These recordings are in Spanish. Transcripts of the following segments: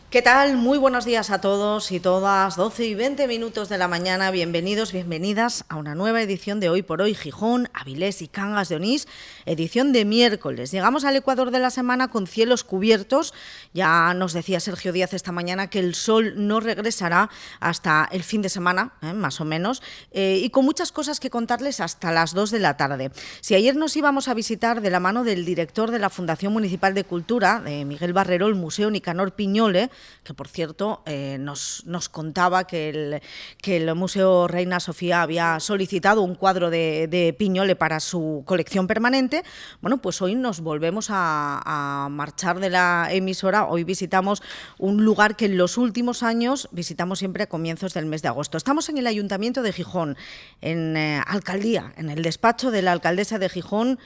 ¿Qué tal? Muy buenos días a todos y todas. 12 y 20 minutos de la mañana. Bienvenidos, bienvenidas a una nueva edición de Hoy por Hoy Gijón, Avilés y Cangas de Onís, edición de miércoles. Llegamos al Ecuador de la semana con cielos cubiertos. Ya nos decía Sergio Díaz esta mañana que el sol no regresará hasta el fin de semana, más o menos, y con muchas cosas que contarles hasta las 2 de la tarde. Si ayer nos íbamos a visitar de la mano del director de la Fundación Municipal de Cultura, de Miguel Barrero, el Museo Nicanor Piñole, que por cierto nos contaba que el Museo Reina Sofía había solicitado un cuadro de Piñole para su colección permanente. Bueno, pues hoy nos volvemos a marchar de la emisora. Hoy visitamos un lugar que en los últimos años visitamos siempre a comienzos del mes de agosto. Estamos en el Ayuntamiento de Gijón, en Alcaldía, en el despacho de la alcaldesa de Gijón,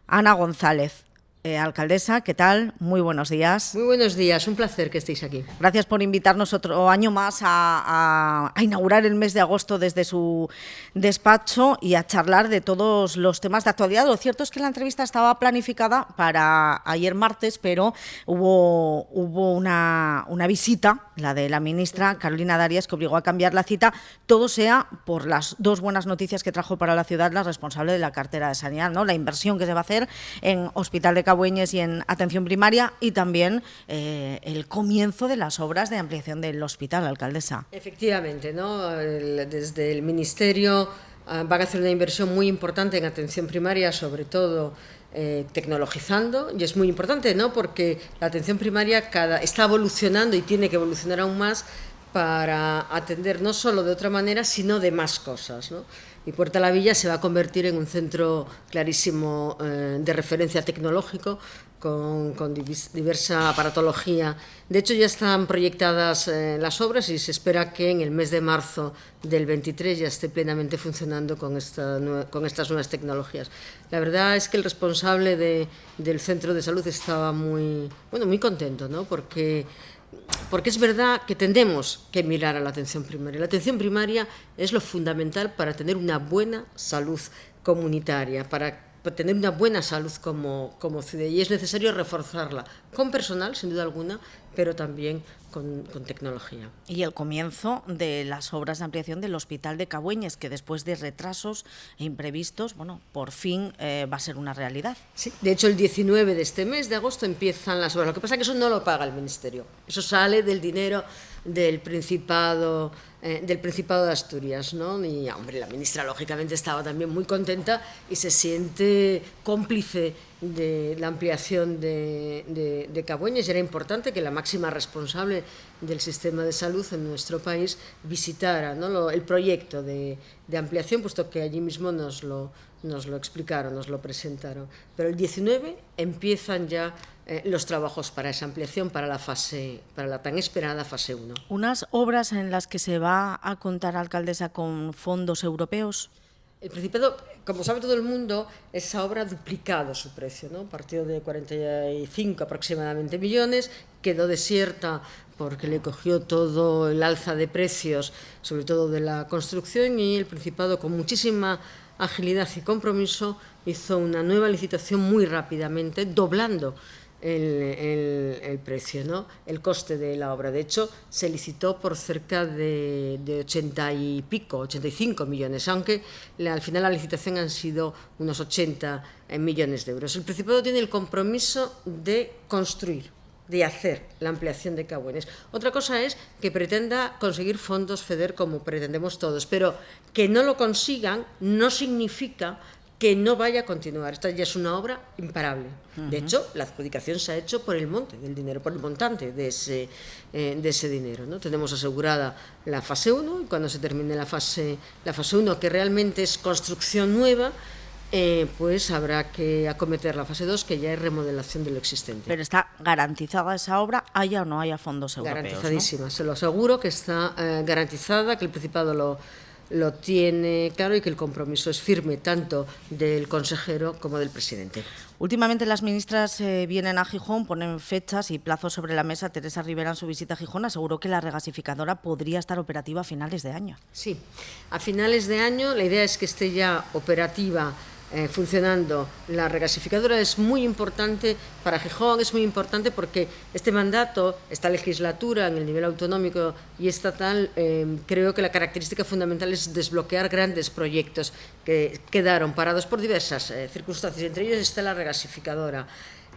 Ana González. Alcaldesa, ¿qué tal? Muy buenos días. Muy buenos días, un placer que estéis aquí. Gracias por invitarnos otro año más a inaugurar el mes de agosto desde su despacho y a charlar de todos los temas de actualidad. Lo cierto es que la entrevista estaba planificada para ayer martes, pero hubo una visita, la de la ministra Carolina Darias, que obligó a cambiar la cita. Todo sea por las dos buenas noticias que trajo para la ciudad la responsable de la cartera de Sanidad, ¿no? La inversión que se va a hacer en Hospital de Cabueñes y en atención primaria, y también el comienzo de las obras de ampliación del hospital, alcaldesa. Efectivamente, ¿no? Desde el Ministerio van a hacer una inversión muy importante en atención primaria, sobre todo tecnologizando, y es muy importante, ¿no? Porque la atención primaria está evolucionando y tiene que evolucionar aún más para atender no solo de otra manera, sino de más cosas, ¿no? Y Puerta la Villa se va a convertir en un centro clarísimo de referencia tecnológico con diversa aparatología. De hecho, ya están proyectadas las obras y se espera que en el mes de marzo del 23 ya esté plenamente funcionando con estas nuevas tecnologías. La verdad es que el responsable del centro de salud estaba muy contento, ¿no? Porque es verdad que tendemos que mirar a la atención primaria. La atención primaria es lo fundamental para tener una buena salud comunitaria, para tener una buena salud como ciudad, y es necesario reforzarla con personal, sin duda alguna, pero también con tecnología. Y el comienzo de las obras de ampliación del Hospital de Cabueñes, que después de retrasos e imprevistos, bueno, por fin va a ser una realidad. Sí, de hecho el 19 de este mes de agosto empiezan las obras. Lo que pasa es que eso no lo paga el Ministerio, eso sale del dinero del Principado de Asturias, ¿no? Y, hombre, la ministra lógicamente estaba también muy contenta y se siente cómplice de la ampliación de Cabueñes. Era importante que la máxima responsable del sistema de salud en nuestro país visitara, ¿no? el proyecto de ampliación, puesto que allí mismo nos lo explicaron, nos lo presentaron. Pero el 19 empiezan ya los trabajos para esa ampliación, para la tan esperada fase 1. Unas obras en las que se va a contar, alcaldesa, con fondos europeos. El Principado, como sabe todo el mundo, esa obra ha duplicado su precio, ¿no? Partió de 45 aproximadamente millones, quedó desierta porque le cogió todo el alza de precios, sobre todo de la construcción, y el Principado, con muchísima agilidad y compromiso, hizo una nueva licitación muy rápidamente, doblando el precio, ¿no? El coste de la obra. De hecho, se licitó por cerca de 85 millones, aunque al final la licitación han sido unos 80 millones de euros. El Principado tiene el compromiso de construir, de hacer la ampliación de Cabueñes. Otra cosa es que pretenda conseguir fondos FEDER, como pretendemos todos, pero que no lo consigan no significa que no vaya a continuar. Esta ya es una obra imparable. De hecho, la adjudicación se ha hecho por el monte del dinero, por el montante de ese dinero, ¿no? Tenemos asegurada la fase 1, y cuando se termine la fase 1, que realmente es construcción nueva, pues habrá que acometer la fase 2, que ya es remodelación de lo existente. Pero está garantizada esa obra, haya o no haya fondos europeos, garantizadísima, ¿no? Se lo aseguro que está garantizada, que el Principado lo tiene claro y que el compromiso es firme tanto del consejero como del presidente. Últimamente las ministras vienen a Gijón, ponen fechas y plazos sobre la mesa. Teresa Rivera, en su visita a Gijón, aseguró que la regasificadora podría estar operativa a finales de año. Sí, a finales de año la idea es que esté ya operativa funcionando la regasificadora es muy importante para Gijón, es muy importante porque este mandato, esta legislatura en el nivel autonómico y estatal, creo que la característica fundamental es desbloquear grandes proyectos que quedaron parados por diversas circunstancias, entre ellos está la regasificadora.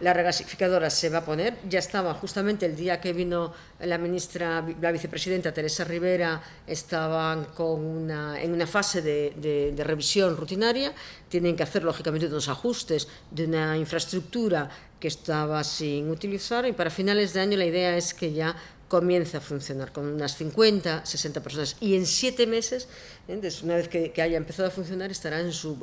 La regasificadora se va a poner, ya estaba justamente el día que vino la vicepresidenta Teresa Rivera, estaban en una fase de revisión rutinaria, tienen que hacer lógicamente unos ajustes de una infraestructura que estaba sin utilizar y para finales de año la idea es que ya comienza a funcionar con unas 50, 60 personas y en 7 meses, una vez que haya empezado a funcionar, estará en su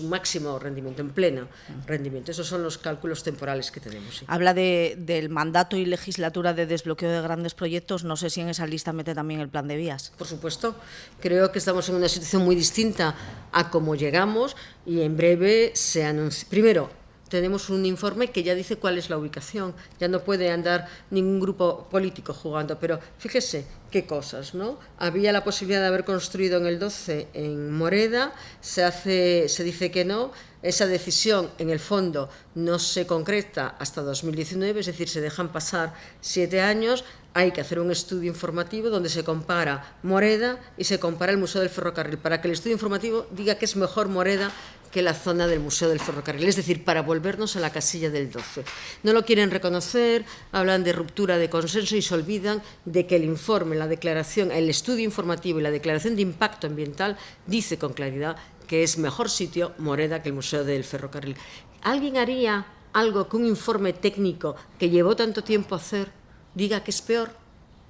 máximo rendimiento, en pleno rendimiento. Esos son los cálculos temporales que tenemos. Sí. Habla del mandato y legislatura de desbloqueo de grandes proyectos. No sé si en esa lista mete también el plan de vías. Por supuesto. Creo que estamos en una situación muy distinta a cómo llegamos y en breve se anuncia. Primero, tenemos un informe que ya dice cuál es la ubicación, ya no puede andar ningún grupo político jugando, pero fíjese qué cosas, ¿no? Había la posibilidad de haber construido en el 12 en Moreda, se dice que no, esa decisión en el fondo no se concreta hasta 2019, es decir, se dejan pasar 7 años, hay que hacer un estudio informativo donde se compara Moreda y se compara el Museo del Ferrocarril, para que el estudio informativo diga que es mejor Moreda que la zona del Museo del Ferrocarril, es decir, para volvernos a la casilla del 12. No lo quieren reconocer, hablan de ruptura de consenso y se olvidan de que el informe, la declaración, el estudio informativo y la declaración de impacto ambiental dice con claridad que es mejor sitio Moreda que el Museo del Ferrocarril. ¿Alguien haría algo que un informe técnico que llevó tanto tiempo hacer diga que es peor?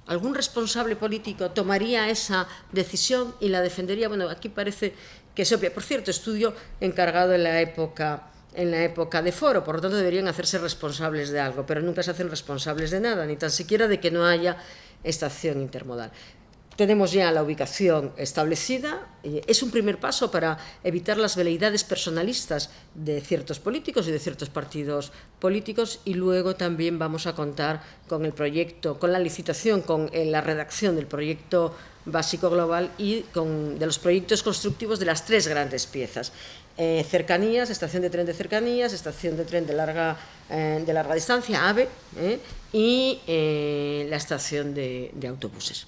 ¿Algún responsable político tomaría esa decisión y la defendería? Bueno, aquí parece que es obvia. Por cierto, estudio encargado en la época de Foro, por lo tanto deberían hacerse responsables de algo, pero nunca se hacen responsables de nada, ni tan siquiera de que no haya estación intermodal. Tenemos ya la ubicación establecida, es un primer paso para evitar las veleidades personalistas de ciertos políticos y de ciertos partidos políticos y luego también vamos a contar con el proyecto, con la licitación, con la redacción del proyecto básico global y de los proyectos constructivos de las 3 grandes piezas. Cercanías, estación de tren de cercanías, estación de tren de larga distancia, AVE, y la estación de autobuses.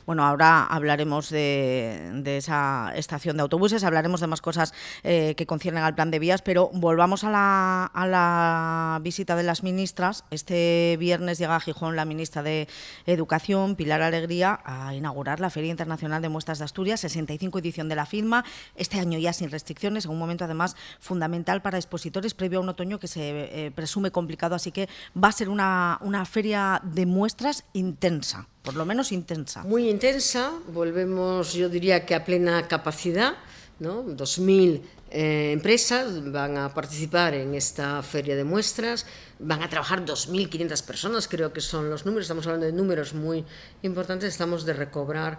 Bueno, ahora hablaremos de esa estación de autobuses, hablaremos de más cosas que conciernen al plan de vías, pero volvamos a la visita de las ministras. Este viernes llega a Gijón la ministra de Educación, Pilar Alegría, a inaugurar la Feria Internacional de Muestras de Asturias, 65 edición de la FIDMA, este año ya sin restricciones, en un momento además fundamental para expositores previo a un otoño que se presume complicado, así que va a ser una feria de muestras intensa, por lo menos intensa. Muy intensa, volvemos, yo diría que a plena capacidad, ¿no? 2.000 empresas van a participar en esta feria de muestras, van a trabajar 2.500 personas, creo que son los números, estamos hablando de números muy importantes, estamos de recobrar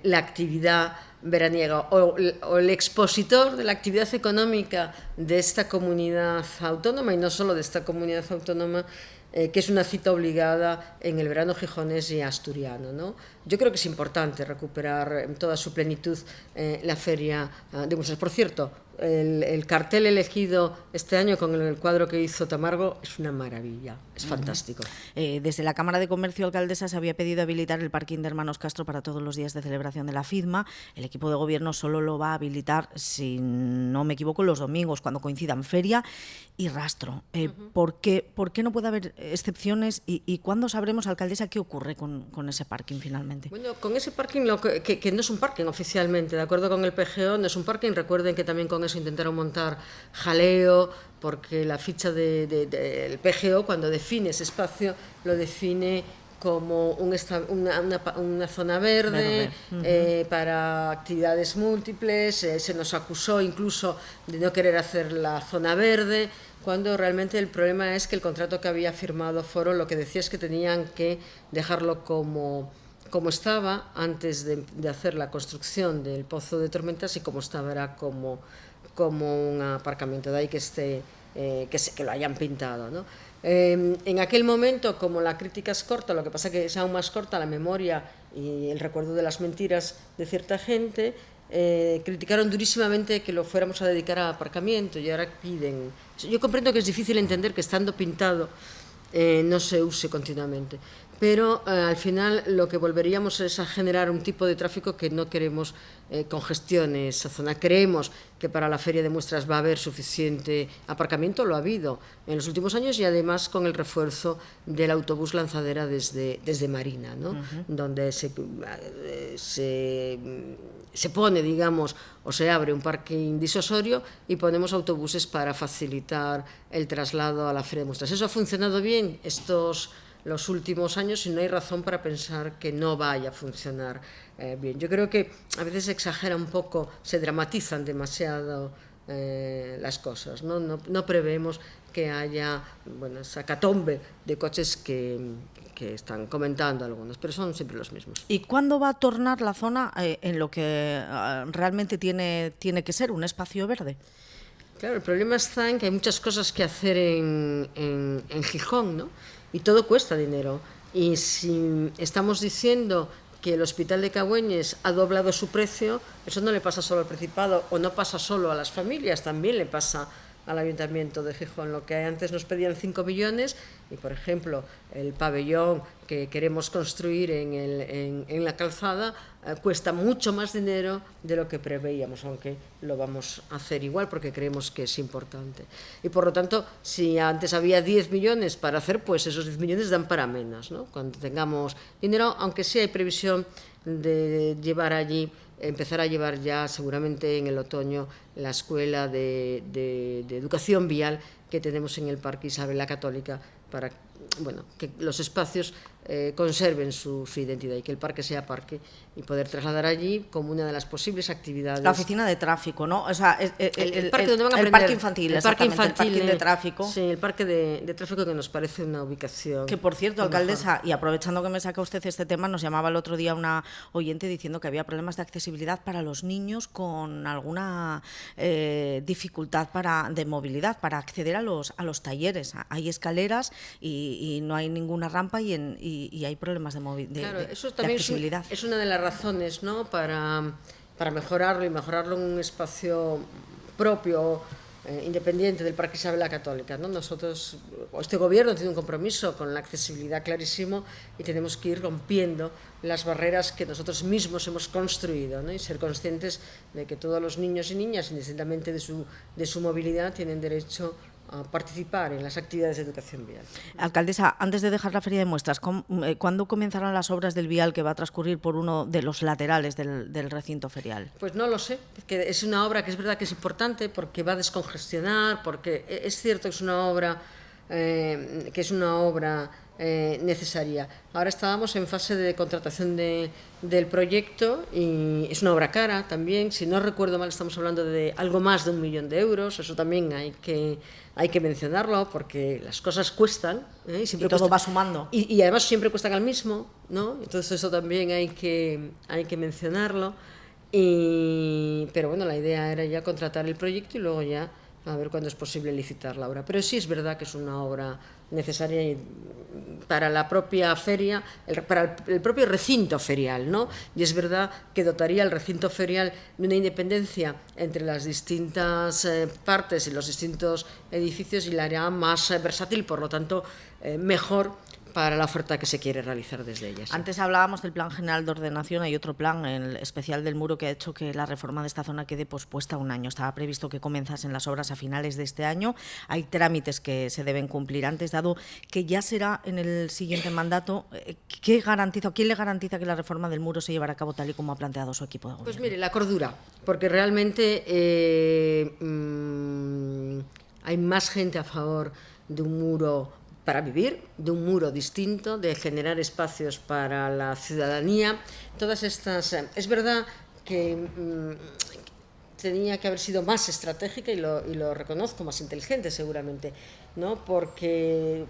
la actividad veraniega o el expositor de la actividad económica de esta comunidad autónoma y no solo de esta comunidad autónoma, que es una cita obligada en el verano gijonés y asturiano, ¿no? Yo creo que es importante recuperar en toda su plenitud la feria de muestras. Por cierto, el cartel elegido este año con el cuadro que hizo Tamargo es una maravilla, es fantástico. Desde la Cámara de Comercio Alcaldesa se había pedido habilitar el parking de Hermanos Castro para todos los días de celebración de la FIDMA. El equipo de gobierno solo lo va a habilitar, si no me equivoco, los domingos, cuando coincidan feria y rastro. ¿Por qué no puede haber excepciones y cuándo sabremos, alcaldesa, qué ocurre con ese parking finalmente? Bueno, con ese parking, que no es un parking oficialmente, de acuerdo con el PGO, no es un parking. Recuerden que también con eso intentaron montar jaleo, porque la ficha del PGO, cuando define ese espacio, lo define como una zona verde. Para actividades múltiples. Se nos acusó incluso de no querer hacer la zona verde, cuando realmente el problema es que el contrato que había firmado Foro lo que decía es que tenían que dejarlo como estaba antes de hacer la construcción del Pozo de Tormentas, y como estaba era como un aparcamiento, de ahí que lo hayan pintado, ¿no? En aquel momento, como la crítica es corta, lo que pasa es que es aún más corta la memoria y el recuerdo de las mentiras de cierta gente, criticaron durísimamente que lo fuéramos a dedicar a aparcamiento y ahora piden. Yo comprendo que es difícil entender que estando pintado no se use continuamente, pero al final lo que volveríamos es a generar un tipo de tráfico que no queremos, congestione esa zona. Creemos que para la feria de muestras va a haber suficiente aparcamiento, lo ha habido en los últimos años, y además con el refuerzo del autobús lanzadera desde Marina, ¿no? Donde se pone, digamos, o se abre un parking disuasorio y ponemos autobuses para facilitar el traslado a la feria de muestras. Eso ha funcionado bien los últimos años y no hay razón para pensar que no vaya a funcionar bien. Yo creo que a veces se exagera un poco, se dramatizan demasiado las cosas, ¿no? No prevemos que haya, bueno, esa catombe de coches que están comentando algunos, pero son siempre los mismos. ¿Y cuándo va a tornar la zona en lo que realmente tiene que ser un espacio verde? Claro, el problema está en que hay muchas cosas que hacer en Gijón, ¿no? Y todo cuesta dinero. Y si estamos diciendo que el Hospital de Cabueñes ha doblado su precio, eso no le pasa solo al Principado o no pasa solo a las familias, también le pasa al Ayuntamiento de Gijón. Lo que antes nos pedían 5 millones y, por ejemplo, el pabellón que queremos construir en la calzada cuesta mucho más dinero de lo que preveíamos, aunque lo vamos a hacer igual porque creemos que es importante. Y por lo tanto, si antes había 10 millones para hacer, pues esos 10 millones dan para menos, ¿no? Cuando tengamos dinero, aunque sí hay previsión de llevar allí, empezar a llevar ya seguramente en el otoño la escuela de educación vial que tenemos en el Parque Isabel la Católica, para, bueno, que los espacios conserven su identidad y que el parque sea parque y poder trasladar allí como una de las posibles actividades. La oficina de tráfico, ¿no? O sea, el parque donde van a aprender, el parque infantil, el parque infantil, el parque de tráfico. Sí, el parque de tráfico, que nos parece una ubicación. Que, por cierto, alcaldesa, y aprovechando que me saca usted este tema, nos llamaba el otro día una oyente diciendo que había problemas de accesibilidad para los niños con alguna dificultad de movilidad para acceder a los talleres. Hay escaleras y no hay ninguna rampa y hay problemas de, claro, eso de también accesibilidad. Es una de las razones, ¿no?, para mejorarlo y mejorarlo en un espacio propio, independiente del Parque Isabel la Católica, ¿no? Nosotros, este gobierno tiene un compromiso con la accesibilidad clarísimo y tenemos que ir rompiendo las barreras que nosotros mismos hemos construido, ¿no? Y ser conscientes de que todos los niños y niñas, indistintamente de su movilidad, tienen derecho a participar en las actividades de educación vial. Alcaldesa, antes de dejar la feria de muestras, ¿cuándo comenzarán las obras del vial que va a transcurrir por uno de los laterales del recinto ferial? Pues no lo sé, que es una obra que es verdad que es importante porque va a descongestionar, porque es cierto que es una obra necesaria. Ahora estábamos en fase de contratación del proyecto y es una obra cara también. Si no recuerdo mal, estamos hablando de algo más de 1 millón de euros. Eso también hay que mencionarlo porque las cosas cuestan. Y siempre todo va sumando. Y además siempre cuestan al mismo, ¿no? Entonces eso también hay que mencionarlo. Pero bueno, la idea era ya contratar el proyecto y luego ya a ver cuándo es posible licitar la obra. Pero sí es verdad que es una obra necesaria para la propia feria, para el propio recinto ferial, ¿no? Y es verdad que dotaría el recinto ferial de una independencia entre las distintas partes y los distintos edificios y la hará más versátil, por lo tanto, mejor para la oferta que se quiere realizar desde ellas. Antes hablábamos del Plan General de Ordenación, hay otro plan, el especial del muro, que ha hecho que la reforma de esta zona quede pospuesta un año. Estaba previsto que comenzasen las obras a finales de este año. Hay trámites que se deben cumplir antes, dado que ya será en el siguiente mandato. ¿Quién le garantiza que la reforma del muro se llevará a cabo tal y como ha planteado su equipo de gobierno? Pues mire, la cordura, porque realmente hay más gente a favor de un muro para vivir, de un muro distinto, de generar espacios para la ciudadanía. Todas estas... es verdad que tenía que haber sido más estratégica y lo reconozco, más inteligente seguramente, ¿no? Porque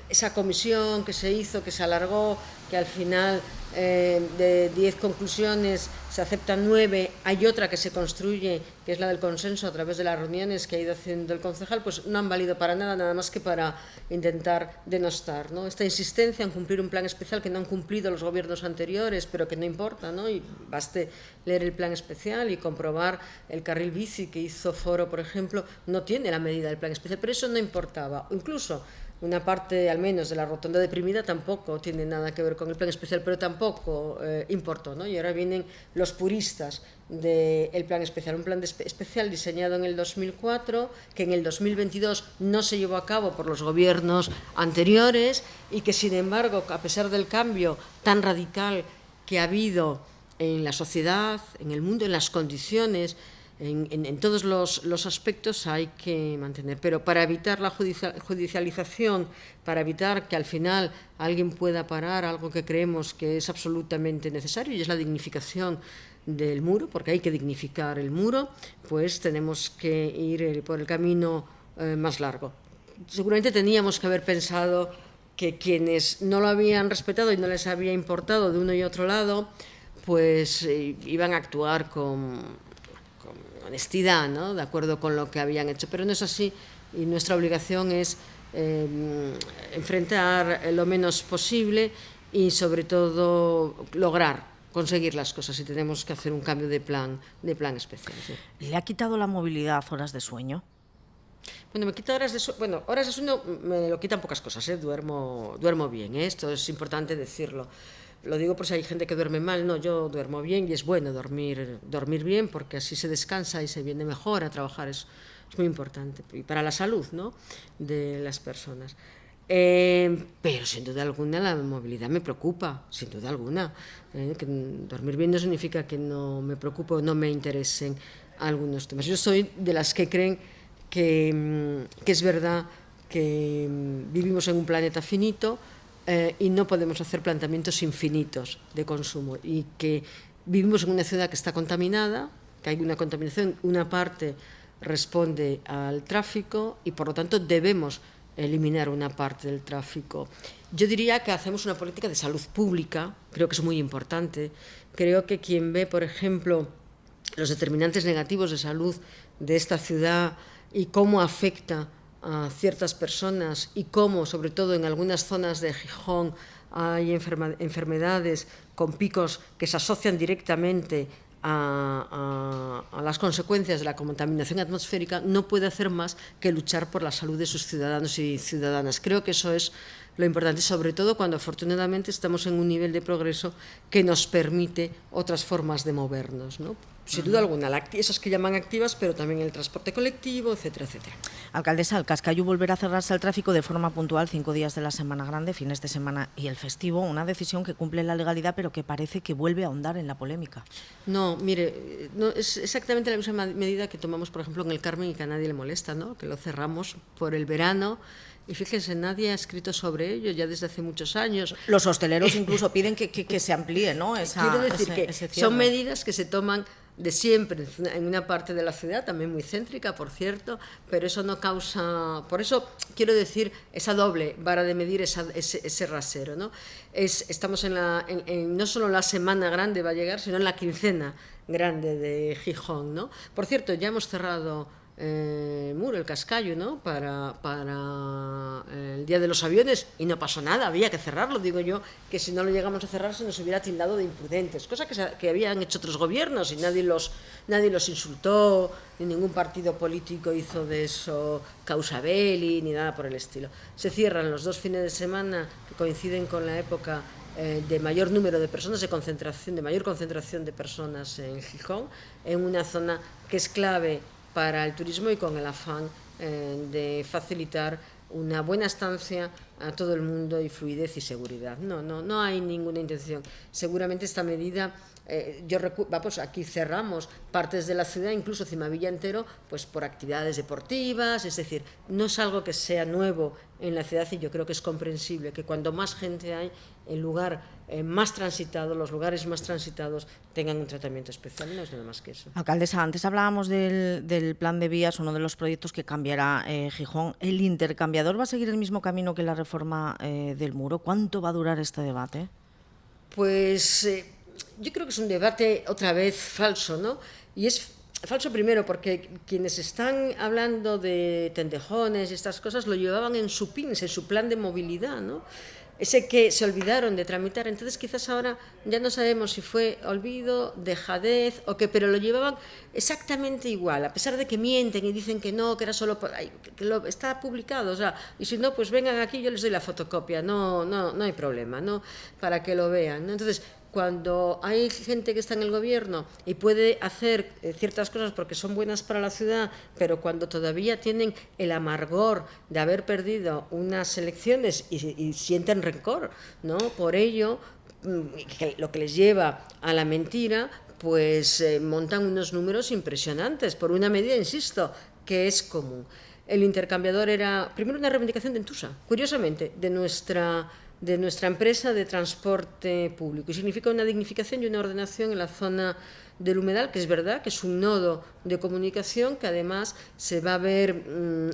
esa comisión que se hizo, que se alargó, que al final de 10 conclusiones se aceptan 9, hay otra que se construye, que es la del consenso a través de las reuniones que ha ido haciendo el concejal, pues no han valido para nada, nada más que para intentar denostar, ¿no? Esta insistencia en cumplir un plan especial que no han cumplido los gobiernos anteriores, pero que no importa, ¿no? Y baste leer el plan especial y comprobar el carril bici que hizo Foro, por ejemplo, no tiene la medida del plan especial, pero eso no importaba. Incluso una parte, al menos, de la rotonda deprimida tampoco tiene nada que ver con el plan especial, pero tampoco importó, ¿no? Y ahora vienen los puristas del plan especial, un plan especial diseñado en el 2004, que en el 2022 no se llevó a cabo por los gobiernos anteriores y que, sin embargo, a pesar del cambio tan radical que ha habido en la sociedad, en el mundo, en las condiciones, en todos los aspectos hay que mantener. Pero para evitar la judicialización, para evitar que al final alguien pueda parar algo que creemos que es absolutamente necesario, y es la dignificación del muro, porque hay que dignificar el muro, pues tenemos que ir por el camino más largo. Seguramente teníamos que haber pensado que quienes no lo habían respetado y no les había importado de uno y otro lado, pues iban a actuar con honestidad, ¿no? De acuerdo con lo que habían hecho, pero no es así, y nuestra obligación es enfrentar lo menos posible y sobre todo conseguir las cosas, y tenemos que hacer un cambio de plan especial. ¿Sí? ¿Le ha quitado la movilidad horas de sueño? Bueno, me quita horas de sueño. Bueno, horas de sueño me lo quitan pocas cosas, duermo bien, esto es importante decirlo. Lo digo por si hay gente que duerme mal. No, yo duermo bien, y es bueno dormir bien, porque así se descansa y se viene mejor a trabajar. Es muy importante, y para la salud, ¿no?, de las personas. Pero sin duda alguna la movilidad me preocupa, sin duda alguna. Que dormir bien no significa que no me preocupe o no me interesen algunos temas. Yo soy de las que creen que es verdad que vivimos en un planeta finito, y no podemos hacer planteamientos infinitos de consumo, y que vivimos en una ciudad que está contaminada, que hay una contaminación, una parte responde al tráfico, y por lo tanto debemos eliminar una parte del tráfico. Yo diría que hacemos una política de salud pública, creo que es muy importante. Creo que quien ve, por ejemplo, los determinantes negativos de salud de esta ciudad y cómo afecta a ciertas personas, y cómo, sobre todo en algunas zonas de Gijón, hay enfermedades con picos que se asocian directamente a las consecuencias de la contaminación atmosférica, no puede hacer más que luchar por la salud de sus ciudadanos y ciudadanas. Creo que eso es lo importante, sobre todo cuando afortunadamente estamos en un nivel de progreso que nos permite otras formas de movernos, ¿no? Sin duda alguna, esas que llaman activas, pero también el transporte colectivo, etcétera, etcétera. Alcaldesa, el Cascallo volverá a cerrarse al tráfico de forma puntual 5 días de la Semana Grande, fines de semana y el festivo, una decisión que cumple la legalidad, pero que parece que vuelve a ahondar en la polémica. No, mire, no, es exactamente la misma medida que tomamos, por ejemplo, en el Carmen, y que a nadie le molesta, ¿no?, que lo cerramos por el verano. Y fíjense, nadie ha escrito sobre ello ya desde hace muchos años. Los hosteleros incluso piden que se amplíe, ¿no? Quiero decir que son medidas que se toman de siempre en una parte de la ciudad, también muy céntrica, por cierto, pero eso no causa... Por eso quiero decir esa doble vara de medir, ese rasero, ¿no? Estamos no solo la Semana Grande va a llegar, sino en la quincena grande de Gijón, ¿no? Por cierto, ya hemos cerrado muro, el Cascallo, ¿no?, para el Día de los Aviones, y no pasó nada, había que cerrarlo. Digo yo que si no lo llegamos a cerrar se nos hubiera tildado de imprudentes, cosa que habían hecho otros gobiernos, y nadie los insultó, ni ningún partido político hizo de eso causa belli, ni nada por el estilo. Se cierran los 2 fines de semana que coinciden con la época de mayor número de personas, de mayor concentración de personas en Gijón, en una zona que es clave para el turismo, y con el afán de facilitar una buena estancia a todo el mundo, y fluidez y seguridad. No hay ninguna intención. Seguramente esta medida, aquí cerramos partes de la ciudad, incluso Cimavilla entero, pues por actividades deportivas, es decir, no es algo que sea nuevo en la ciudad, y yo creo que es comprensible que cuando más gente hay, el lugar más transitado, los lugares más transitados tengan un tratamiento especial. No es nada más que eso. Alcaldesa, antes hablábamos del plan de vías, uno de los proyectos que cambiará Gijón. ¿El intercambiador va a seguir el mismo camino que la reforma del muro? ¿Cuánto va a durar este debate? Pues yo creo que es un debate otra vez falso, ¿no? Y es falso primero porque quienes están hablando de tendejones y estas cosas lo llevaban en su PINS, en su plan de movilidad, ¿no? Ese que se olvidaron de tramitar. Entonces quizás ahora ya no sabemos si fue olvido, dejadez o qué, pero lo llevaban exactamente igual, a pesar de que mienten y dicen que no, que era solo que está publicado, o sea, y si no, pues vengan aquí, yo les doy la fotocopia, no hay problema, ¿no? Para que lo vean, ¿no? Entonces, cuando hay gente que está en el gobierno y puede hacer ciertas cosas porque son buenas para la ciudad, pero cuando todavía tienen el amargor de haber perdido unas elecciones y sienten rencor, ¿no? Por ello, lo que les lleva a la mentira, pues montan unos números impresionantes por una medida, insisto, que es común. El intercambiador era primero una reivindicación de Entusa, curiosamente, de nuestra empresa de transporte público, y significa una dignificación y una ordenación en la zona del Humedal, que es verdad que es un nodo de comunicación que además se va a ver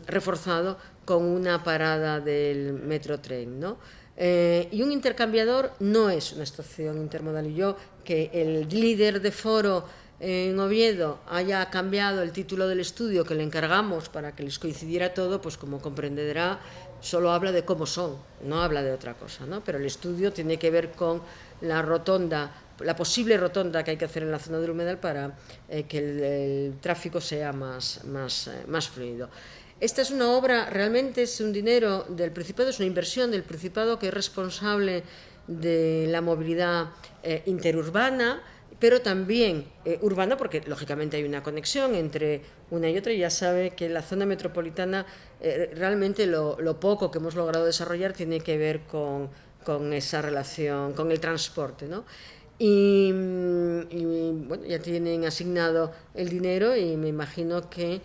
reforzado con una parada del metrotren, ¿no? Y un intercambiador no es una estación intermodal. Y yo, que el líder de foro en Oviedo haya cambiado el título del estudio que le encargamos para que les coincidiera todo, pues como comprenderá, solo habla de cómo son, no habla de otra cosa, ¿no? Pero el estudio tiene que ver con la rotonda, la posible rotonda que hay que hacer en la zona del Humedal para que el tráfico sea más fluido. Esta es una obra, realmente es un dinero del Principado, es una inversión del Principado que es responsable de la movilidad interurbana, pero también urbana, porque lógicamente hay una conexión entre una y otra, y ya sabe que la zona metropolitana realmente lo poco que hemos logrado desarrollar tiene que ver con esa relación, con el transporte, ¿no? Y bueno, ya tienen asignado el dinero y me imagino que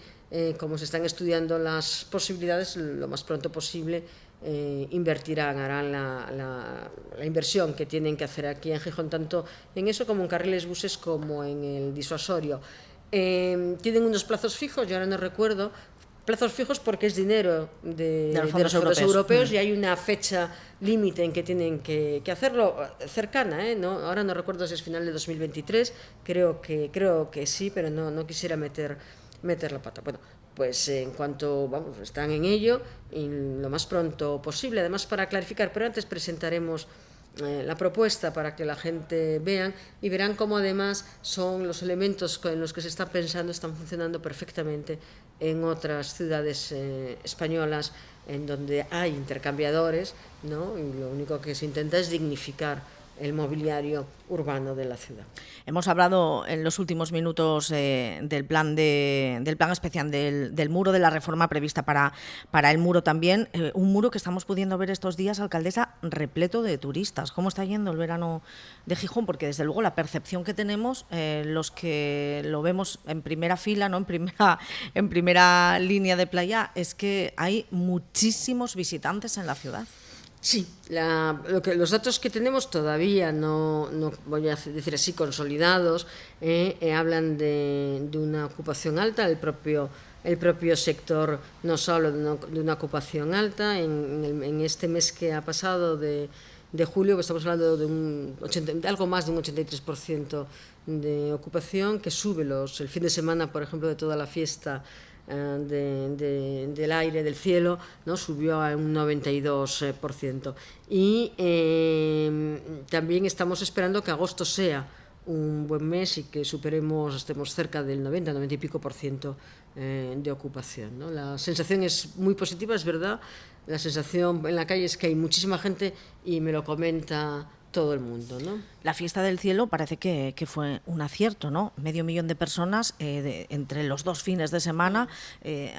como se están estudiando las posibilidades, lo más pronto posible invertirán, harán la inversión que tienen que hacer aquí en Gijón, tanto en eso como en carriles buses como en el disuasorio. Tienen unos plazos fijos, yo ahora no recuerdo, plazos fijos porque es dinero de los fondos europeos y hay una fecha límite en que tienen que hacerlo, cercana, ¿no? Ahora no recuerdo si es final de 2023, creo que sí, pero no quisiera meter la pata. Bueno, pues en cuanto, vamos, están en ello y lo más pronto posible. Además, para clarificar, pero antes presentaremos la propuesta para que la gente vean y verán cómo además son los elementos en los que se está pensando, están funcionando perfectamente en otras ciudades españolas en donde hay intercambiadores, ¿no? Y lo único que se intenta es dignificar el mobiliario urbano de la ciudad. Hemos hablado en los últimos minutos del plan especial del muro, de la reforma prevista para el muro también. Un muro que estamos pudiendo ver estos días, alcaldesa, repleto de turistas. ¿Cómo está yendo el verano de Gijón? Porque desde luego la percepción que tenemos, los que lo vemos en primera fila, ¿no? en primera línea de playa, es que hay muchísimos visitantes en la ciudad. Sí, los datos que tenemos todavía no voy a decir así consolidados, hablan de una ocupación alta. El propio sector nos habla de una ocupación alta. En este mes que ha pasado de julio, que estamos hablando de algo más de un 83% de ocupación, que sube el fin de semana, por ejemplo, de toda la fiesta del aire, del cielo, ¿no? Subió a un 92%. Y también estamos esperando que agosto sea un buen mes y que estemos cerca del 90 y pico por ciento de ocupación, ¿no? La sensación es muy positiva, es verdad. La sensación en la calle es que hay muchísima gente y me lo comenta todo el mundo, ¿no? La fiesta del cielo parece que fue un acierto, ¿no? 500.000 de personas entre los dos fines de semana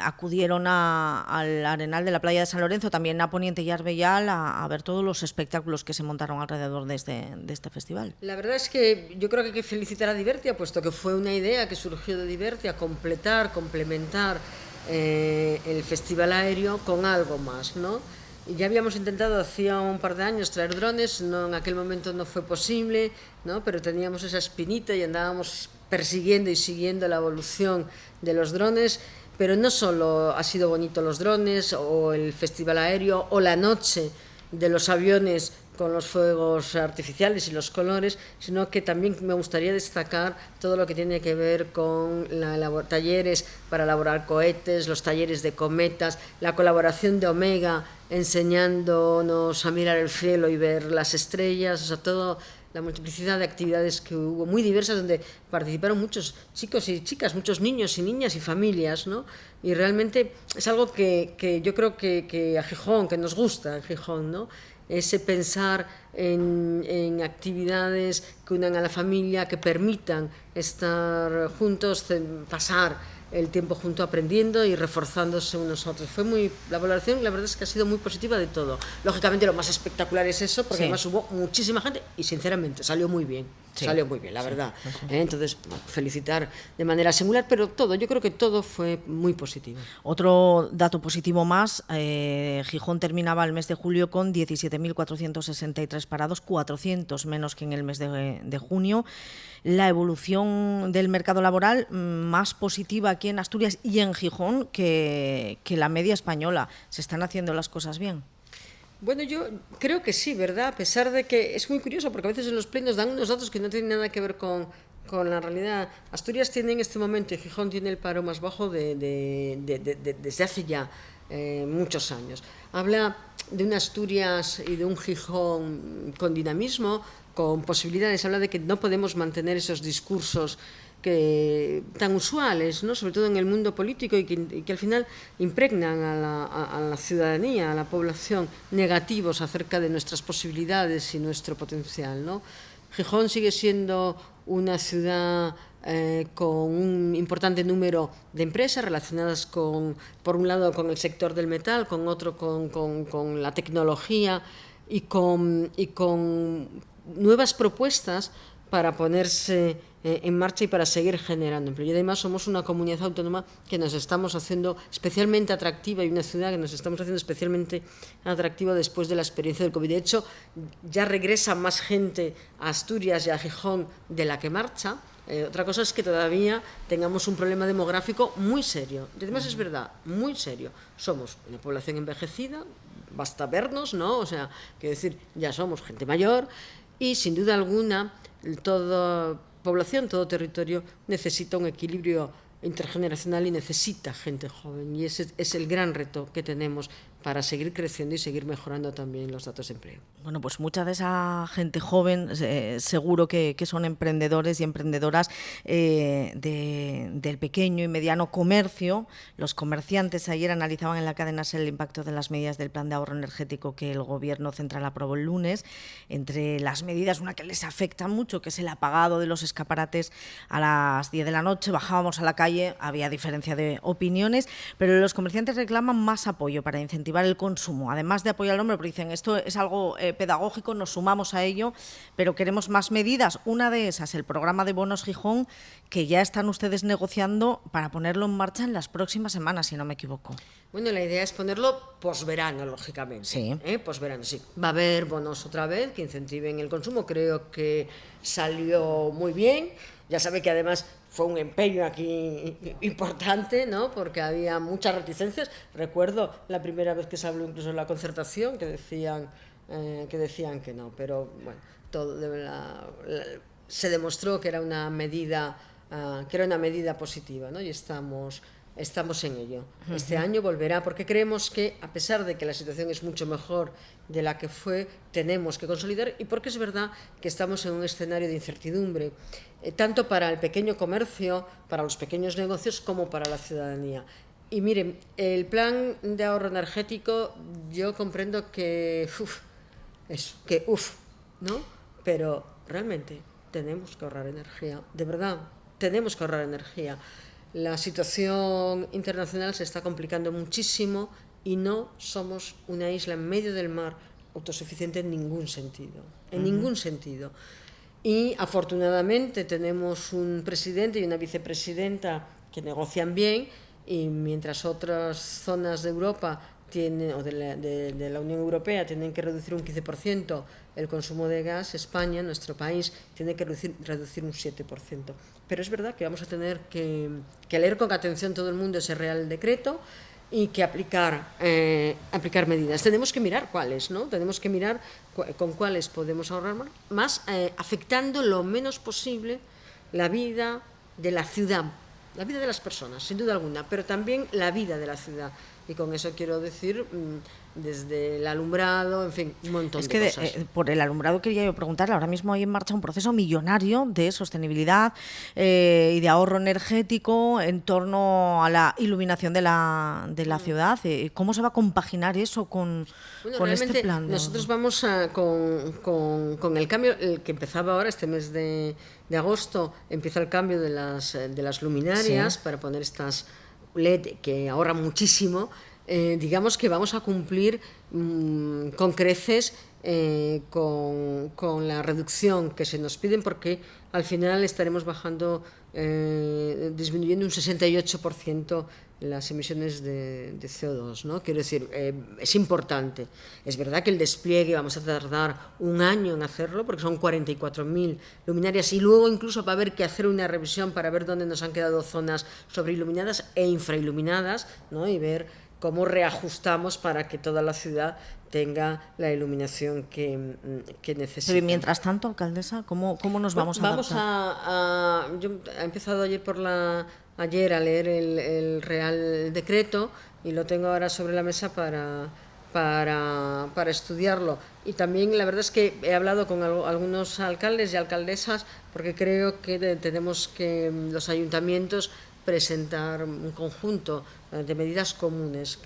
acudieron al Arenal de la playa de San Lorenzo, también a Poniente y Arbellal, a ver todos los espectáculos que se montaron alrededor de este festival. La verdad es que yo creo que hay que felicitar a Divertia, puesto que fue una idea que surgió de Divertia, complementar el festival aéreo con algo más, ¿no? Ya habíamos intentado hacía un par de años traer drones, en aquel momento no fue posible, ¿no? Pero teníamos esa espinita y andábamos persiguiendo y siguiendo la evolución de los drones. Pero no solo ha sido bonito los drones o el festival aéreo o la noche de los aviones con los fuegos artificiales y los colores, sino que también me gustaría destacar todo lo que tiene que ver con talleres para elaborar cohetes, los talleres de cometas, la colaboración de Omega enseñándonos a mirar el cielo y ver las estrellas, o sea, todo la multiplicidad de actividades que hubo, muy diversas, donde participaron muchos chicos y chicas, muchos niños y niñas y familias, ¿no? Y realmente es algo que yo creo que a Gijón, que nos gusta en Gijón, ¿no? Ese pensar en actividades que unan a la familia, que permitan estar juntos, pasar el tiempo junto aprendiendo y reforzándose unos a otros. La valoración, la verdad es que ha sido muy positiva de todo. Lógicamente lo más espectacular es eso, porque además hubo muchísima gente y sinceramente salió muy bien. Salió muy bien, la verdad. Entonces, felicitar de manera singular, pero yo creo que todo fue muy positivo. Otro dato positivo más, Gijón terminaba el mes de julio con 17.463 parados, 400 menos que en el mes de junio. La evolución del mercado laboral más positiva aquí en Asturias y en Gijón que la media española. ¿Se están haciendo las cosas bien? Bueno, yo creo que sí, ¿verdad? A pesar de que es muy curioso, porque a veces en los plenos dan unos datos que no tienen nada que ver con la realidad. Asturias tiene en este momento, y Gijón tiene el paro más bajo desde hace ya muchos años. Habla de una Asturias y de un Gijón con dinamismo, con posibilidades. Habla de que no podemos mantener esos discursos tan usuales, ¿no? Sobre todo en el mundo político y que al final impregnan a la ciudadanía, a la población, negativos acerca de nuestras posibilidades y nuestro potencial, ¿no? Gijón sigue siendo una ciudad con un importante número de empresas relacionadas por un lado con el sector del metal, con otro con la tecnología y con nuevas propuestas para ponerse en marcha y para seguir generando empleo. Y además somos una comunidad autónoma que nos estamos haciendo especialmente atractiva y una ciudad que nos estamos haciendo especialmente atractiva después de la experiencia del COVID. De hecho, ya regresa más gente a Asturias y a Gijón de la que marcha. Otra cosa es que todavía tengamos un problema demográfico muy serio. Y además es verdad, muy serio. Somos una población envejecida, basta vernos, ¿no? O sea, quiero decir, ya somos gente mayor y sin duda alguna toda población, todo territorio necesita un equilibrio intergeneracional y necesita gente joven, y ese es el gran reto que tenemos para seguir creciendo y seguir mejorando también los datos de empleo. Bueno, pues mucha de esa gente joven seguro que son emprendedores y emprendedoras del pequeño y mediano comercio. Los comerciantes ayer analizaban en la cadena SER el impacto de las medidas del plan de ahorro energético que el Gobierno central aprobó el lunes. Entre las medidas, una que les afecta mucho, que es el apagado de los escaparates a las 10 de la noche. Bajábamos a la calle, había diferencia de opiniones, pero los comerciantes reclaman más apoyo para incentivar el consumo, además de apoyar al hombre, porque dicen esto es algo pedagógico, nos sumamos a ello, pero queremos más medidas. Una de esas, el programa de bonos Gijón, que ya están ustedes negociando para ponerlo en marcha en las próximas semanas, si no me equivoco. Bueno, la idea es ponerlo posverano, lógicamente. Sí. Posverano, sí. Va a haber bonos otra vez que incentiven el consumo. Creo que salió muy bien. Ya sabe que además fue un empeño aquí importante, ¿no? Porque había muchas reticencias. Recuerdo la primera vez que se habló incluso en la concertación que decían que no, pero bueno, se demostró que era una medida positiva, ¿no? Y estamos en ello. Este año volverá, porque creemos que, a pesar de que la situación es mucho mejor de la que fue, tenemos que consolidar, y porque es verdad que estamos en un escenario de incertidumbre, tanto para el pequeño comercio, para los pequeños negocios, como para la ciudadanía. Y miren, el plan de ahorro energético, yo comprendo que, ¿no? Pero realmente tenemos que ahorrar energía, de verdad, tenemos que ahorrar energía. La situación internacional se está complicando muchísimo y no somos una isla en medio del mar autosuficiente en ningún sentido, ningún sentido. Y afortunadamente tenemos un presidente y una vicepresidenta que negocian bien, y mientras otras zonas de Europa o de la Unión Europea tienen que reducir un 15% el consumo de gas, España, nuestro país, tiene que reducir un 7%. Pero es verdad que vamos a tener que leer con atención todo el mundo ese Real Decreto y que aplicar medidas. Tenemos que mirar cuáles, ¿no? Tenemos que mirar con cuáles podemos ahorrar más, afectando lo menos posible la vida de la ciudad, la vida de las personas, sin duda alguna, pero también la vida de la ciudad. Y con eso quiero decir, desde el alumbrado, en fin, un montón de cosas. Es que por el alumbrado quería yo preguntarle, ahora mismo hay en marcha un proceso millonario de sostenibilidad y de ahorro energético en torno a la iluminación de la ciudad. ¿Cómo se va a compaginar eso con este plan? Nosotros vamos con el cambio, el que empezaba ahora, este mes de agosto, empieza el cambio de las luminarias, sí, para poner estas LED que ahorran muchísimo. Digamos que vamos a cumplir con creces con la reducción que se nos piden, porque al final estaremos disminuyendo un 68% las emisiones de CO2, ¿no? Quiero decir, es importante. Es verdad que el despliegue vamos a tardar un año en hacerlo, porque son 44.000 luminarias, y luego incluso va a haber que hacer una revisión para ver dónde nos han quedado zonas sobreiluminadas e infrailuminadas, ¿no? Y ver cómo reajustamos para que toda la ciudad tenga la iluminación que necesita. Pero mientras tanto, alcaldesa, ¿cómo nos vamos a adaptar? Yo he empezado ayer a leer el Real Decreto, y lo tengo ahora sobre la mesa para estudiarlo. Y también la verdad es que he hablado con algunos alcaldes y alcaldesas, porque creo que tenemos que los ayuntamientos presentar un conjunto de medidas comunes.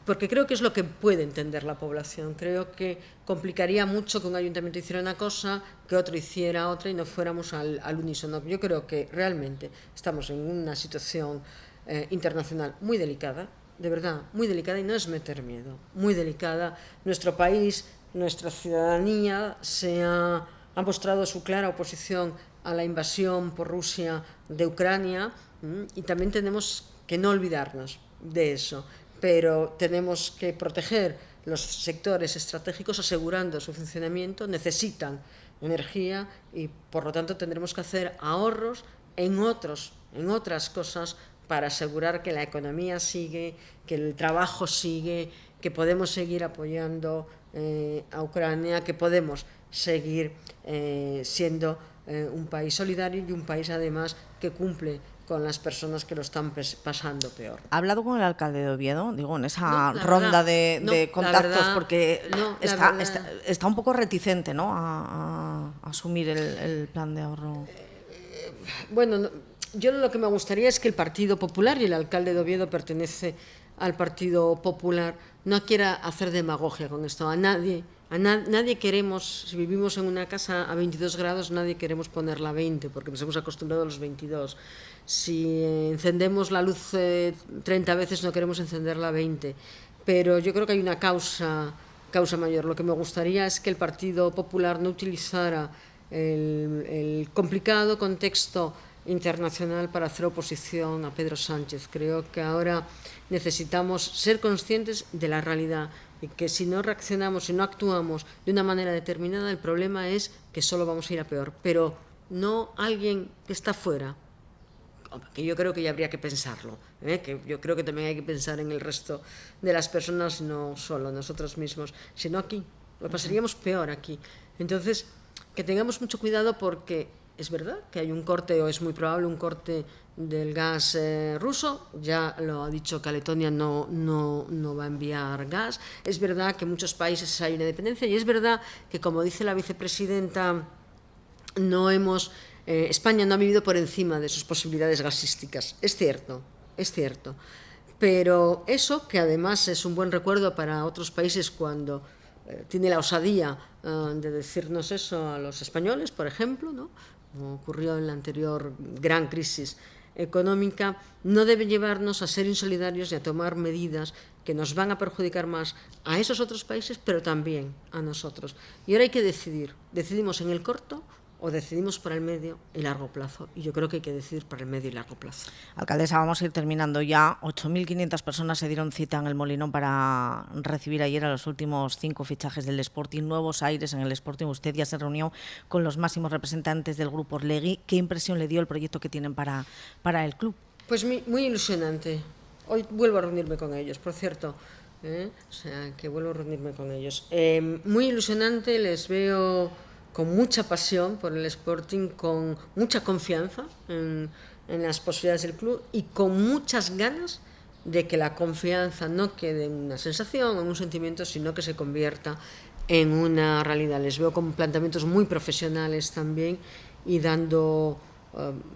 Porque creo que es lo que puede entender la población. Creo que complicaría mucho que un ayuntamiento hiciera una cosa, que otro hiciera otra y no fuéramos al unísono. Yo creo que realmente estamos en una situación internacional muy delicada, de verdad, muy delicada, y no es meter miedo, muy delicada. Nuestro país, nuestra ciudadanía ha mostrado su clara oposición a la invasión por Rusia de Ucrania, y también tenemos que no olvidarnos de eso, pero tenemos que proteger los sectores estratégicos asegurando su funcionamiento. Necesitan energía y por lo tanto tendremos que hacer ahorros en otras cosas para asegurar que la economía sigue, que el trabajo sigue, que podemos seguir apoyando a Ucrania, que podemos seguir siendo un país solidario y un país además que cumple con las personas que lo están pasando peor. ¿Ha hablado con el alcalde de Oviedo? Digo, en esa ronda de contactos, porque está un poco reticente, ¿no?, a asumir el plan de ahorro. Bueno, yo lo que me gustaría es que el Partido Popular, y el alcalde de Oviedo pertenece al Partido Popular, no quiera hacer demagogia con esto. A nadie queremos, si vivimos en una casa a 22 grados, nadie queremos ponerla a 20, porque nos hemos acostumbrado a los 22. Si encendemos la luz 30 veces, no queremos encenderla a 20. Pero yo creo que hay una causa mayor. Lo que me gustaría es que el Partido Popular no utilizara el complicado contexto internacional para hacer oposición a Pedro Sánchez. Creo que ahora necesitamos ser conscientes de la realidad, y que si no reaccionamos, si no actuamos de una manera determinada, el problema es que solo vamos a ir a peor, pero no alguien que está fuera, que yo creo que ya habría que pensarlo, que yo creo que también hay que pensar en el resto de las personas, no solo nosotros mismos, sino aquí. Lo pasaríamos peor aquí. Entonces, que tengamos mucho cuidado, porque es verdad que hay un corte, o es muy probable un corte del gas ruso. Ya lo ha dicho que Letonia no va a enviar gas. Es verdad que en muchos países hay una dependencia, y es verdad que, como dice la vicepresidenta, España no ha vivido por encima de sus posibilidades gasísticas. Es cierto, pero eso, que además es un buen recuerdo para otros países cuando tiene la osadía de decirnos eso a los españoles, por ejemplo, ¿no?, como ocurrió en la anterior gran crisis económica, no debe llevarnos a ser insolidarios y a tomar medidas que nos van a perjudicar más a esos otros países, pero también a nosotros. Y ahora hay que decidir. ¿Decidimos en el corto o decidimos para el medio y largo plazo? Y yo creo que hay que decidir para el medio y largo plazo. Alcaldesa, vamos a ir terminando ya. 8.500 personas se dieron cita en el Molinón para recibir ayer a los últimos 5 fichajes del Sporting, nuevos aires en el Sporting. Usted ya se reunió con los máximos representantes del grupo Orlegui. ¿Qué impresión le dio el proyecto que tienen para el club? Pues muy ilusionante. Hoy vuelvo a reunirme con ellos, por cierto. O sea, que vuelvo a reunirme con ellos. Muy ilusionante, les veo con mucha pasión por el Sporting, con mucha confianza en las posibilidades del club y con muchas ganas de que la confianza no quede en una sensación, en un sentimiento, sino que se convierta en una realidad. Les veo con planteamientos muy profesionales también y dando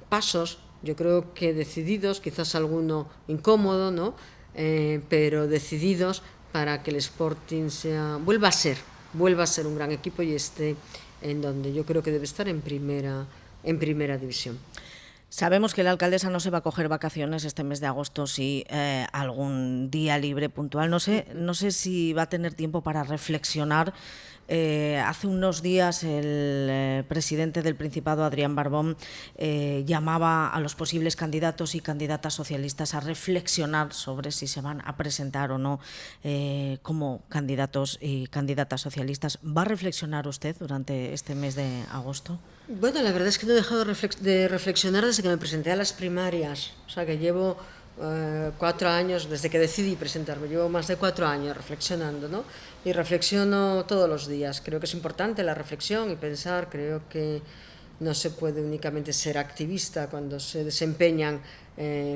pasos, yo creo que decididos, quizás alguno incómodo, ¿no? Pero decididos para que el Sporting vuelva a ser un gran equipo y esté en donde yo creo que debe estar en primera división. Sabemos que la alcaldesa no se va a coger vacaciones este mes de agosto, sí algún día libre puntual. No sé si va a tener tiempo para reflexionar. Hace unos días el presidente del Principado, Adrián Barbón, llamaba a los posibles candidatos y candidatas socialistas a reflexionar sobre si se van a presentar o no como candidatos y candidatas socialistas. ¿Va a reflexionar usted durante este mes de agosto? Bueno, la verdad es que no he dejado de reflexionar desde que me presenté a las primarias. O sea, que llevo 4 años, desde que decidí presentarme, llevo más de 4 años reflexionando, ¿no? Y reflexiono todos los días. Creo que es importante la reflexión y pensar. Creo que no se puede únicamente ser activista cuando se desempeñan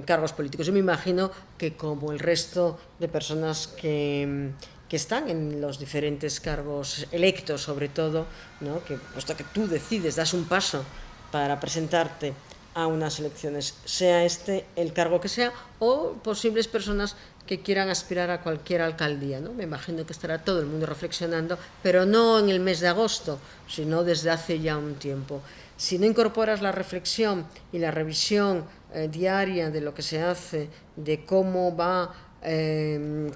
cargos políticos. Yo me imagino que como el resto de personas que están en los diferentes cargos electos, sobre todo, ¿no? Que puesto que tú decides, das un paso para presentarte a unas elecciones, sea este el cargo que sea, o posibles personas que quieran aspirar a cualquier alcaldía, ¿no? Me imagino que estará todo el mundo reflexionando, pero no en el mes de agosto, sino desde hace ya un tiempo. Si no incorporas la reflexión y la revisión diaria de lo que se hace, de cómo va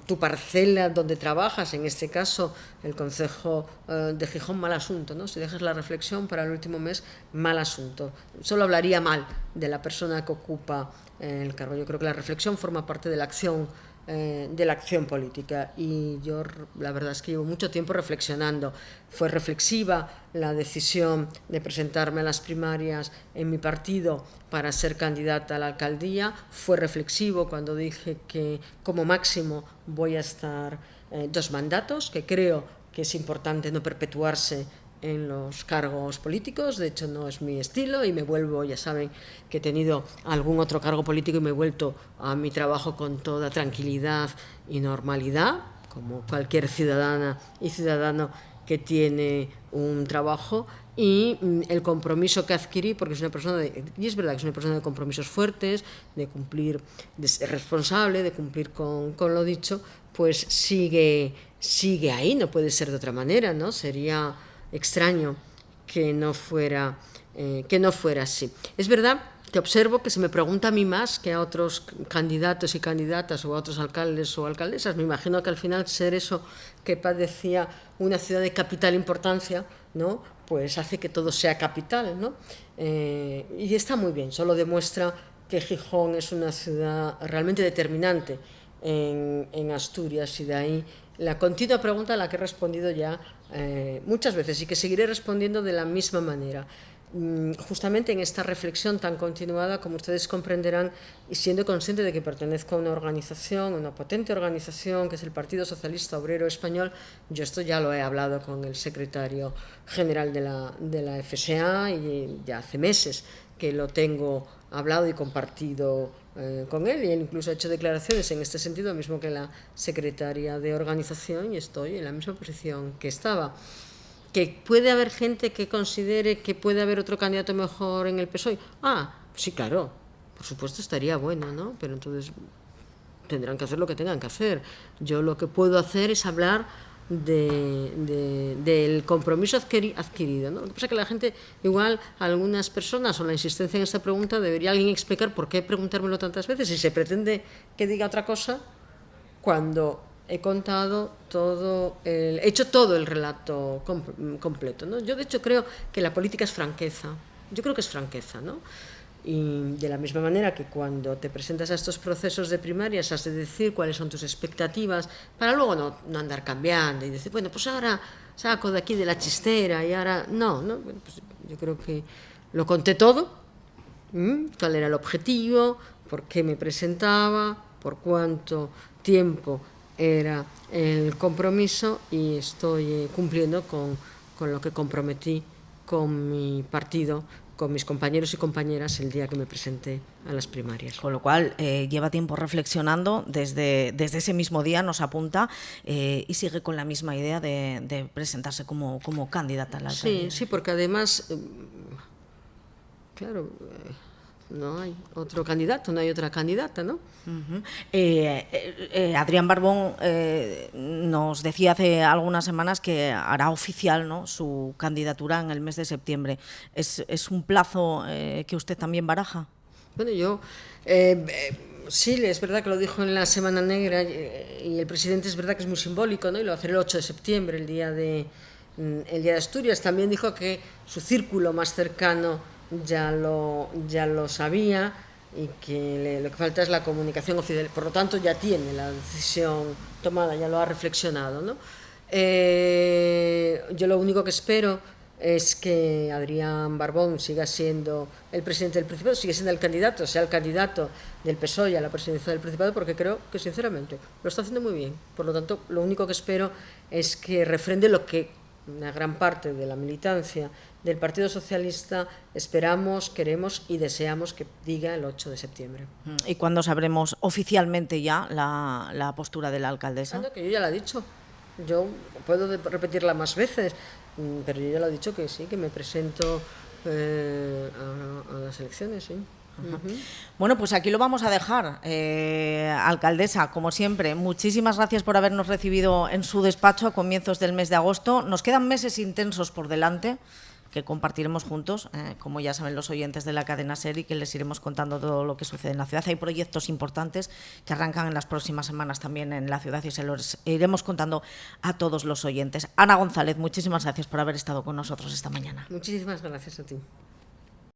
tu parcela donde trabajas, en este caso el Concejo de Gijón, mal asunto, ¿no? Si dejas la reflexión para el último mes, mal asunto. Solo hablaría mal de la persona que ocupa el cargo. Yo creo que la reflexión forma parte de la acción política y yo la verdad es que llevo mucho tiempo reflexionando. Fue reflexiva la decisión de presentarme a las primarias en mi partido para ser candidata a la alcaldía. Fue reflexivo cuando dije que como máximo voy a estar 2 mandatos, que creo que es importante no perpetuarse en los cargos políticos. De hecho no es mi estilo y me vuelvo, ya saben que he tenido algún otro cargo político y me he vuelto a mi trabajo con toda tranquilidad y normalidad, como cualquier ciudadana y ciudadano que tiene un trabajo, y el compromiso que adquirí, porque es una persona y es verdad que es una persona de compromisos fuertes, de cumplir, de ser responsable, de cumplir con lo dicho, pues sigue ahí, no puede ser de otra manera, ¿no? Sería extraño que no fuera así. Es verdad que observo que se me pregunta a mí más que a otros candidatos y candidatas o a otros alcaldes o alcaldesas. Me imagino que al final ser eso que padecía una ciudad de capital importancia, ¿no? Pues hace que todo sea capital, ¿no? Y está muy bien, solo demuestra que Gijón es una ciudad realmente determinante en Asturias, y de ahí la continua pregunta a la que he respondido ya muchas veces y que seguiré respondiendo de la misma manera. Justamente en esta reflexión tan continuada, como ustedes comprenderán, y siendo consciente de que pertenezco a una organización, una potente organización que es el Partido Socialista Obrero Español. Yo esto ya lo he hablado con el secretario general de la FSA y ya hace meses que lo tengo hablado y compartido con él, y él incluso ha hecho declaraciones en este sentido, mismo que la secretaria de organización, y estoy en la misma posición que estaba. ¿Que puede haber gente que considere que puede haber otro candidato mejor en el PSOE? Sí, claro, por supuesto estaría bueno, ¿no? Pero entonces tendrán que hacer lo que tengan que hacer. Yo lo que puedo hacer es hablar del compromiso adquirido, ¿no? Lo que pasa es que la gente, igual algunas personas, o la insistencia en esta pregunta, debería alguien explicar por qué preguntármelo tantas veces si se pretende que diga otra cosa cuando he contado he hecho todo el relato completo, ¿no? Yo de hecho creo que la política es franqueza. Yo creo que es franqueza, ¿no? Y de la misma manera que cuando te presentas a estos procesos de primarias has de decir cuáles son tus expectativas para luego no andar cambiando y decir, bueno, pues ahora saco de aquí de la chistera y ahora no, pues yo creo que lo conté todo, cuál era el objetivo, por qué me presentaba, por cuánto tiempo era el compromiso y estoy cumpliendo con lo que comprometí con mi partido, con mis compañeros y compañeras el día que me presenté a las primarias. Con lo cual, lleva tiempo reflexionando, desde ese mismo día nos apunta y sigue con la misma idea de presentarse como candidata a la alcaldía. Sí, porque además, claro, no hay otro candidato, no hay otra candidata, ¿no? Adrián Barbón nos decía hace algunas semanas que hará oficial, ¿no?, su candidatura en el mes de septiembre. ¿Es un plazo que usted también baraja? Bueno, yo sí, es verdad que lo dijo en la Semana Negra y el presidente es verdad que es muy simbólico, ¿no? Y lo va a hacer el 8 de septiembre, el día de Asturias. También dijo que su círculo más cercano ya lo sabía y que lo que falta es la comunicación oficial. Por lo tanto, ya tiene la decisión tomada, ya lo ha reflexionado, ¿no? Yo lo único que espero es que Adrián Barbón siga siendo el presidente del Principado, siga siendo el candidato, sea el candidato del PSOE a la presidencia del Principado, porque creo que, sinceramente, lo está haciendo muy bien. Por lo tanto, lo único que espero es que refrende lo que una gran parte de la militancia del Partido Socialista esperamos, queremos y deseamos que diga el 8 de septiembre. ¿Y cuándo sabremos oficialmente ya la postura de la alcaldesa? Que yo ya la he dicho. Yo puedo repetirla más veces, pero yo ya lo he dicho que sí, que me presento a las elecciones, sí. Bueno, pues aquí lo vamos a dejar. Alcaldesa, como siempre, muchísimas gracias por habernos recibido en su despacho a comienzos del mes de agosto. Nos quedan meses intensos por delante que compartiremos juntos, como ya saben los oyentes de la cadena SER, y que les iremos contando todo lo que sucede en la ciudad. Hay proyectos importantes que arrancan en las próximas semanas también en la ciudad y se los iremos contando a todos los oyentes. Ana González, muchísimas gracias por haber estado con nosotros esta mañana. Muchísimas gracias a ti.